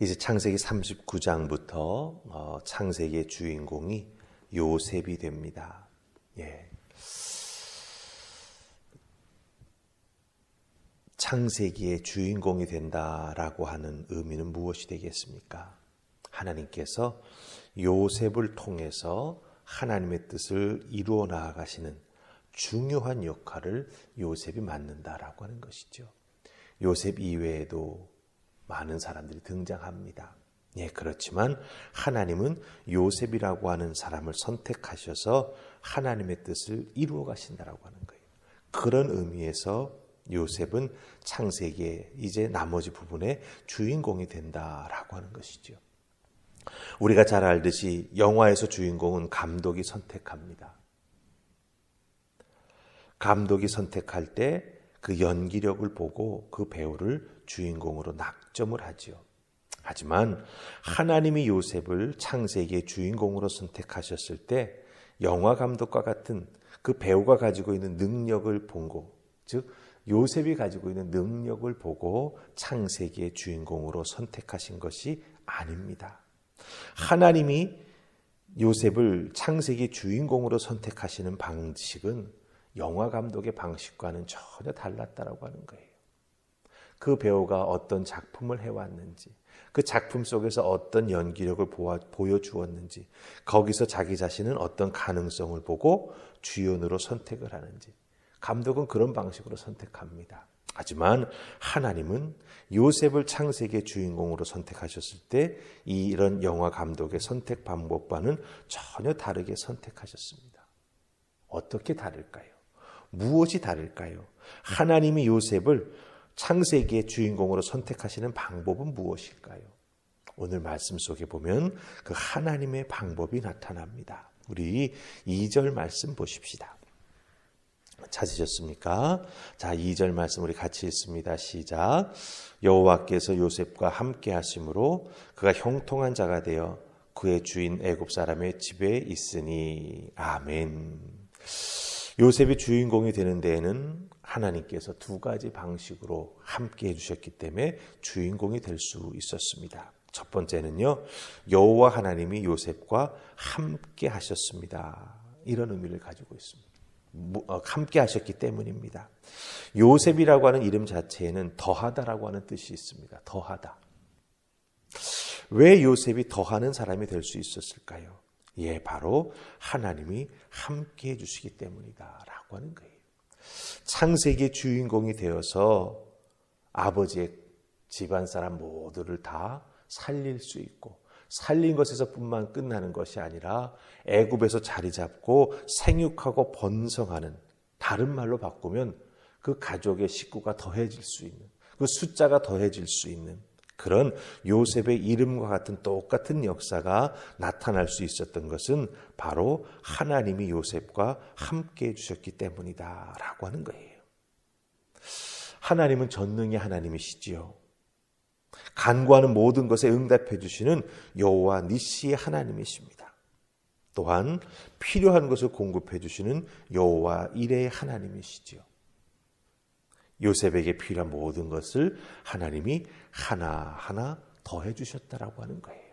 이제 창세기 39장부터 창세기의 주인공이 요셉이 됩니다. 예. 창세기의 주인공이 된다라고 하는 의미는 무엇이 되겠습니까? 하나님께서 요셉을 통해서 하나님의 뜻을 이루어 나아가시는 중요한 역할을 요셉이 맡는다라고 하는 것이죠. 요셉 이외에도 많은 사람들이 등장합니다. 예, 그렇지만 하나님은 요셉이라고 하는 사람을 선택하셔서 하나님의 뜻을 이루어 가신다라고 하는 거예요. 그런 의미에서 요셉은 창세기의 이제 나머지 부분의 주인공이 된다라고 하는 것이죠. 우리가 잘 알듯이 영화에서 주인공은 감독이 선택합니다. 감독이 선택할 때 그 연기력을 보고 그 배우를 주인공으로 낙점을 하죠. 하지만 하나님이 요셉을 창세기의 주인공으로 선택하셨을 때 영화 감독과 같은 그 배우가 가지고 있는 능력을 보고, 즉 요셉이 가지고 있는 능력을 보고 창세기의 주인공으로 선택하신 것이 아닙니다. 하나님이 요셉을 창세기의 주인공으로 선택하시는 방식은 영화 감독의 방식과는 전혀 달랐다라고 하는 거예요. 그 배우가 어떤 작품을 해왔는지, 그 작품 속에서 어떤 연기력을 보여주었는지, 거기서 자기 자신은 어떤 가능성을 보고 주연으로 선택을 하는지, 감독은 그런 방식으로 선택합니다. 하지만 하나님은 요셉을 창세기의 주인공으로 선택하셨을 때 이런 영화 감독의 선택 방법과는 전혀 다르게 선택하셨습니다. 어떻게 다를까요? 무엇이 다를까요? 하나님이 요셉을 창세기의 주인공으로 선택하시는 방법은 무엇일까요? 오늘 말씀 속에 보면 그 하나님의 방법이 나타납니다. 우리 2절 말씀 보십시다. 찾으셨습니까? 자, 2절 말씀 우리 같이 읽습니다. 시작. 여호와께서 요셉과 함께 하심으로 그가 형통한 자가 되어 그의 주인 애굽 사람의 집에 있으니. 아멘. 요셉이 주인공이 되는 데에는 하나님께서 두 가지 방식으로 함께 해주셨기 때문에 주인공이 될 수 있었습니다. 첫 번째는요, 여호와 하나님이 요셉과 함께 하셨습니다. 이런 의미를 가지고 있습니다. 함께 하셨기 때문입니다. 요셉이라고 하는 이름 자체에는 더하다라고 하는 뜻이 있습니다. 더하다. 왜 요셉이 더하는 사람이 될 수 있었을까요? 예, 바로 하나님이 함께 해주시기 때문이다라고 하는 거예요. 창세기의 주인공이 되어서 아버지의 집안 사람 모두를 다 살릴 수 있고, 살린 것에서뿐만 끝나는 것이 아니라 애굽에서 자리 잡고 생육하고 번성하는, 다른 말로 바꾸면 그 가족의 식구가 더해질 수 있는, 그 숫자가 더해질 수 있는 그런 요셉의 이름과 같은 똑같은 역사가 나타날 수 있었던 것은 바로 하나님이 요셉과 함께 해주셨기 때문이다라고 하는 거예요. 하나님은 전능의 하나님이시지요. 간구하는 모든 것에 응답해 주시는 여호와 니시의 하나님이십니다. 또한 필요한 것을 공급해 주시는 여호와 이레의 하나님이시지요. 요셉에게 필요한 모든 것을 하나님이 하나하나 더해 주셨다라고 하는 거예요.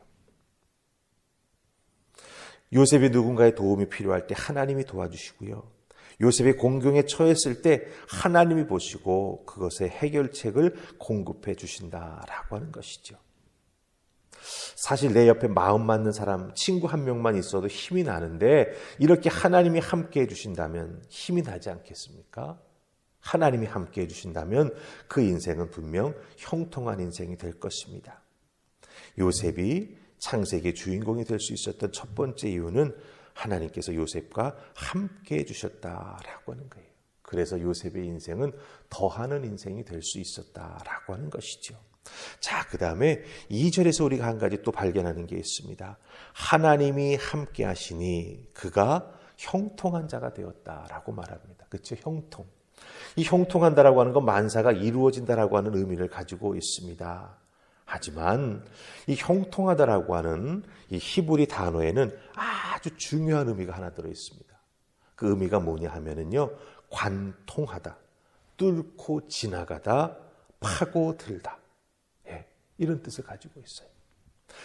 요셉이 누군가의 도움이 필요할 때 하나님이 도와주시고요. 요셉이 공경에 처했을 때 하나님이 보시고 그것의 해결책을 공급해 주신다라고 하는 것이죠. 사실 내 옆에 마음 맞는 사람, 친구 한 명만 있어도 힘이 나는데 이렇게 하나님이 함께 해주신다면 힘이 나지 않겠습니까? 하나님이 함께 해주신다면 그 인생은 분명 형통한 인생이 될 것입니다. 요셉이 창세기의 주인공이 될 수 있었던 첫 번째 이유는 하나님께서 요셉과 함께 해주셨다라고 하는 거예요. 그래서 요셉의 인생은 더하는 인생이 될 수 있었다라고 하는 것이죠. 자, 그 다음에 2절에서 우리가 한 가지 또 발견하는 게 있습니다. 하나님이 함께 하시니 그가 형통한 자가 되었다라고 말합니다. 그렇죠? 형통. 이 형통한다라고 하는 건 만사가 이루어진다라고 하는 의미를 가지고 있습니다. 하지만 이 형통하다라고 하는 이 히브리 단어에는 아주 중요한 의미가 하나 들어 있습니다. 그 의미가 뭐냐 하면은요, 관통하다, 뚫고 지나가다, 파고들다. 예, 이런 뜻을 가지고 있어요.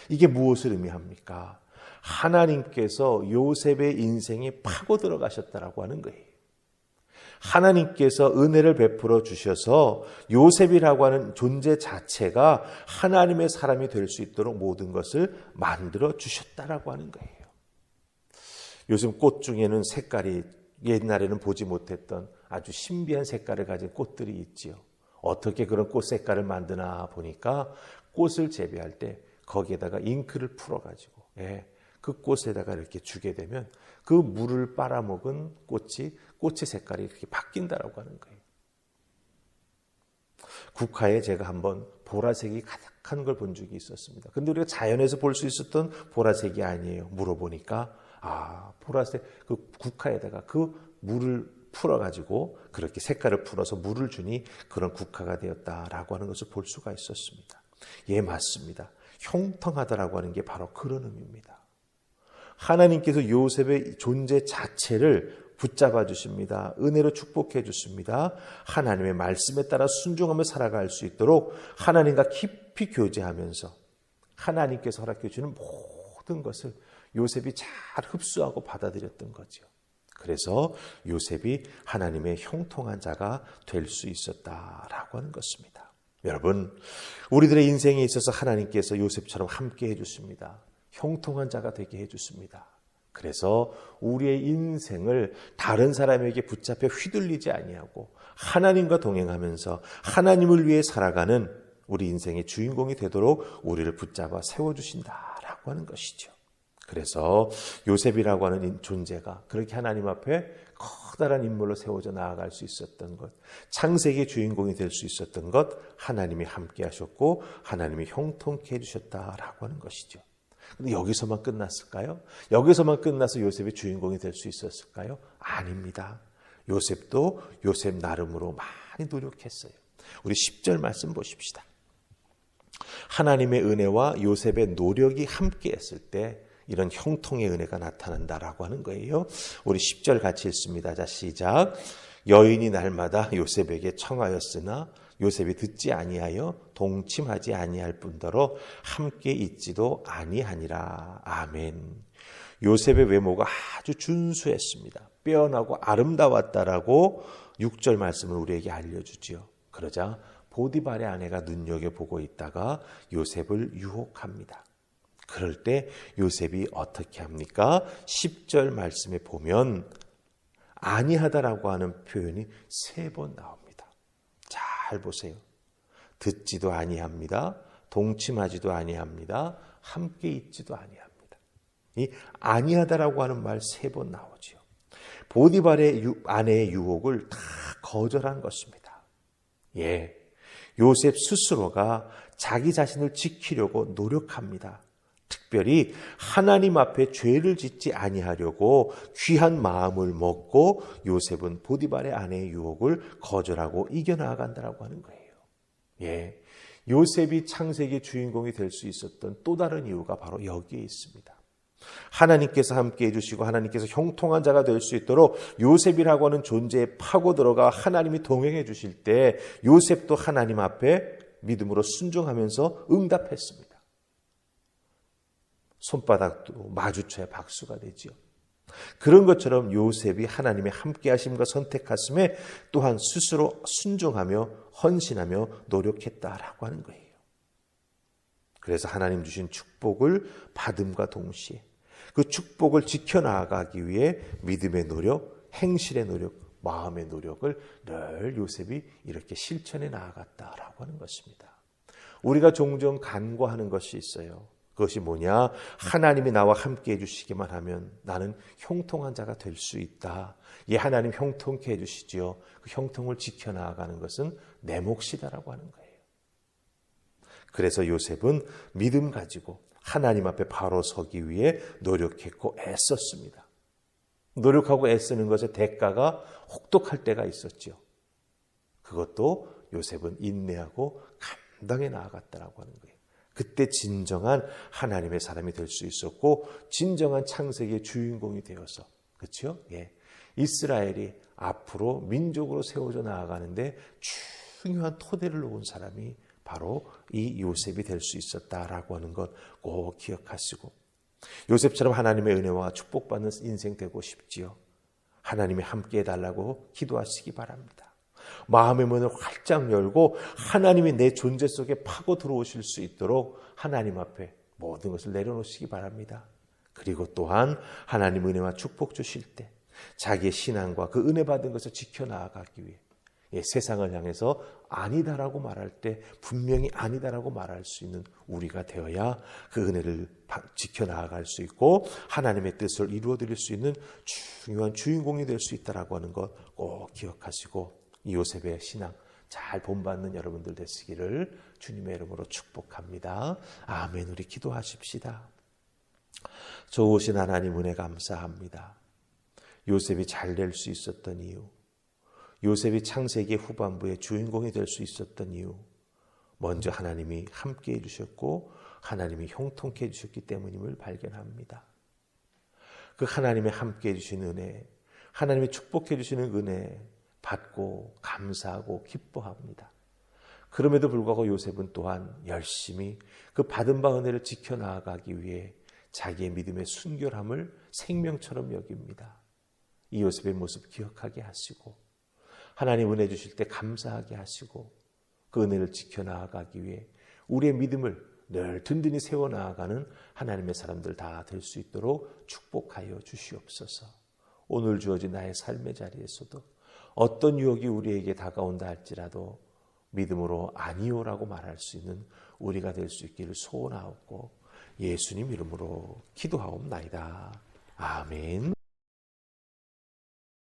이게 무엇을 의미합니까? 하나님께서 요셉의 인생에 파고 들어가셨다라고 하는 거예요. 하나님께서 은혜를 베풀어 주셔서 요셉이라고 하는 존재 자체가 하나님의 사람이 될 수 있도록 모든 것을 만들어 주셨다라고 하는 거예요. 요즘 꽃 중에는 색깔이 옛날에는 보지 못했던 아주 신비한 색깔을 가진 꽃들이 있지요. 어떻게 그런 꽃 색깔을 만드나 보니까 꽃을 재배할 때 거기에다가 잉크를 풀어가지고 그 꽃에다가 이렇게 주게 되면 그 물을 빨아먹은 꽃의 색깔이 이렇게 바뀐다라고 하는 거예요. 국화에 제가 한번 보라색이 가득한 걸 본 적이 있었습니다. 근데 우리가 자연에서 볼 수 있었던 보라색이 아니에요. 물어보니까 보라색 그 국화에다가 그 물을 풀어가지고 그렇게 색깔을 풀어서 물을 주니 그런 국화가 되었다라고 하는 것을 볼 수가 있었습니다. 예, 맞습니다. 형통하다라고 하는 게 바로 그런 의미입니다. 하나님께서 요셉의 존재 자체를 붙잡아 주십니다. 은혜로 축복해 주십니다. 하나님의 말씀에 따라 순종하며 살아갈 수 있도록 하나님과 깊이 교제하면서 하나님께서 허락해 주는 모든 것을 요셉이 잘 흡수하고 받아들였던 거죠. 그래서 요셉이 하나님의 형통한 자가 될 수 있었다라고 하는 것입니다. 여러분, 우리들의 인생에 있어서 하나님께서 요셉처럼 함께 해주십니다. 형통한 자가 되게 해주십니다. 그래서 우리의 인생을 다른 사람에게 붙잡혀 휘둘리지 아니하고 하나님과 동행하면서 하나님을 위해 살아가는 우리 인생의 주인공이 되도록 우리를 붙잡아 세워주신다라고 하는 것이죠. 그래서 요셉이라고 하는 존재가 그렇게 하나님 앞에 커다란 인물로 세워져 나아갈 수 있었던 것, 창세기의 주인공이 될 수 있었던 것, 하나님이 함께 하셨고 하나님이 형통케 해주셨다라고 하는 것이죠. 근데 여기서만 끝났을까요? 여기서만 끝나서 요셉의 주인공이 될 수 있었을까요? 아닙니다. 요셉도 요셉 나름으로 많이 노력했어요. 우리 10절 말씀 보십시다. 하나님의 은혜와 요셉의 노력이 함께 했을 때 이런 형통의 은혜가 나타난다라고 하는 거예요. 우리 10절 같이 읽습니다. 자, 시작. 여인이 날마다 요셉에게 청하였으나 요셉이 듣지 아니하여 동침하지 아니할 뿐더러 함께 있지도 아니하니라. 아멘. 요셉의 외모가 아주 준수했습니다. 빼어나고 아름다웠다라고 6절 말씀을 우리에게 알려주지요. 그러자 보디발의 아내가 눈여겨보고 있다가 요셉을 유혹합니다. 그럴 때 요셉이 어떻게 합니까? 10절 말씀에 보면 아니하다라고 하는 표현이 3번 나옵니다. 잘 보세요. 듣지도 아니합니다. 동침하지도 아니합니다. 함께 있지도 아니합니다. 이 아니하다라고 하는 말 3번 나오죠. 보디발의 아내의 유혹을 다 거절한 것입니다. 예, 요셉 스스로가 자기 자신을 지키려고 노력합니다. 특별히 하나님 앞에 죄를 짓지 아니하려고 귀한 마음을 먹고 요셉은 보디발의 아내의 유혹을 거절하고 이겨나간다고 하는 거예요. 예, 요셉이 창세기의 주인공이 될 수 있었던 또 다른 이유가 바로 여기에 있습니다. 하나님께서 함께 해주시고 하나님께서 형통한 자가 될 수 있도록 요셉이라고 하는 존재에 파고 들어가 하나님이 동행해 주실 때 요셉도 하나님 앞에 믿음으로 순종하면서 응답했습니다. 손바닥도 마주쳐야 박수가 되지요. 그런 것처럼 요셉이 하나님의 함께하심과 선택하심에 또한 스스로 순종하며 헌신하며 노력했다라고 하는 거예요. 그래서 하나님 주신 축복을 받음과 동시에 그 축복을 지켜나가기 위해 믿음의 노력, 행실의 노력, 마음의 노력을 늘 요셉이 이렇게 실천해 나아갔다라고 하는 것입니다. 우리가 종종 간구하는 것이 있어요. 그것이 뭐냐? 하나님이 나와 함께 해주시기만 하면 나는 형통한 자가 될 수 있다. 예, 하나님 형통케 해주시지요. 그 형통을 지켜나가는 것은 내 몫이다라고 하는 거예요. 그래서 요셉은 믿음 가지고 하나님 앞에 바로 서기 위해 노력했고 애썼습니다. 노력하고 애쓰는 것의 대가가 혹독할 때가 있었죠. 그것도 요셉은 인내하고 감당해 나아갔다라고 하는 거예요. 그때 진정한 하나님의 사람이 될 수 있었고 진정한 창세기의 주인공이 되어서 그렇죠? 예. 이스라엘이 앞으로 민족으로 세워져 나아가는데 중요한 토대를 놓은 사람이 바로 이 요셉이 될 수 있었다라고 하는 것 꼭 기억하시고, 요셉처럼 하나님의 은혜와 축복받는 인생 되고 싶지요? 하나님이 함께 해달라고 기도하시기 바랍니다. 마음의 문을 활짝 열고 하나님이 내 존재 속에 파고 들어오실 수 있도록 하나님 앞에 모든 것을 내려놓으시기 바랍니다. 그리고 또한 하나님 은혜와 축복 주실 때 자기의 신앙과 그 은혜 받은 것을 지켜나가기 위해 세상을 향해서 아니다라고 말할 때 분명히 아니다라고 말할 수 있는 우리가 되어야 그 은혜를 지켜나갈 수 있고 하나님의 뜻을 이루어드릴 수 있는 중요한 주인공이 될 수 있다라고 하는 것 꼭 기억하시고, 이 요셉의 신앙 잘 본받는 여러분들 되시기를 주님의 이름으로 축복합니다. 아멘. 우리 기도하십시다. 좋으신 하나님 은혜 감사합니다. 요셉이 잘 될 수 있었던 이유, 요셉이 창세기 후반부의 주인공이 될 수 있었던 이유, 먼저 하나님이 함께 해주셨고 하나님이 형통케 해주셨기 때문임을 발견합니다. 그 하나님의 함께 해주신 은혜, 하나님이 축복해 주시는 은혜 받고 감사하고 기뻐합니다. 그럼에도 불구하고 요셉은 또한 열심히 그 받은 바 은혜를 지켜나가기 위해 자기의 믿음의 순결함을 생명처럼 여깁니다. 이 요셉의 모습 기억하게 하시고 하나님 은혜 주실 때 감사하게 하시고 그 은혜를 지켜나가기 위해 우리의 믿음을 늘 든든히 세워나가는 하나님의 사람들 다 될 수 있도록 축복하여 주시옵소서. 오늘 주어진 나의 삶의 자리에서도 어떤 유혹이 우리에게 다가온다 할지라도 믿음으로 아니오라고 말할 수 있는 우리가 될 수 있기를 소원하옵고 예수님 이름으로 기도하옵나이다. 아멘.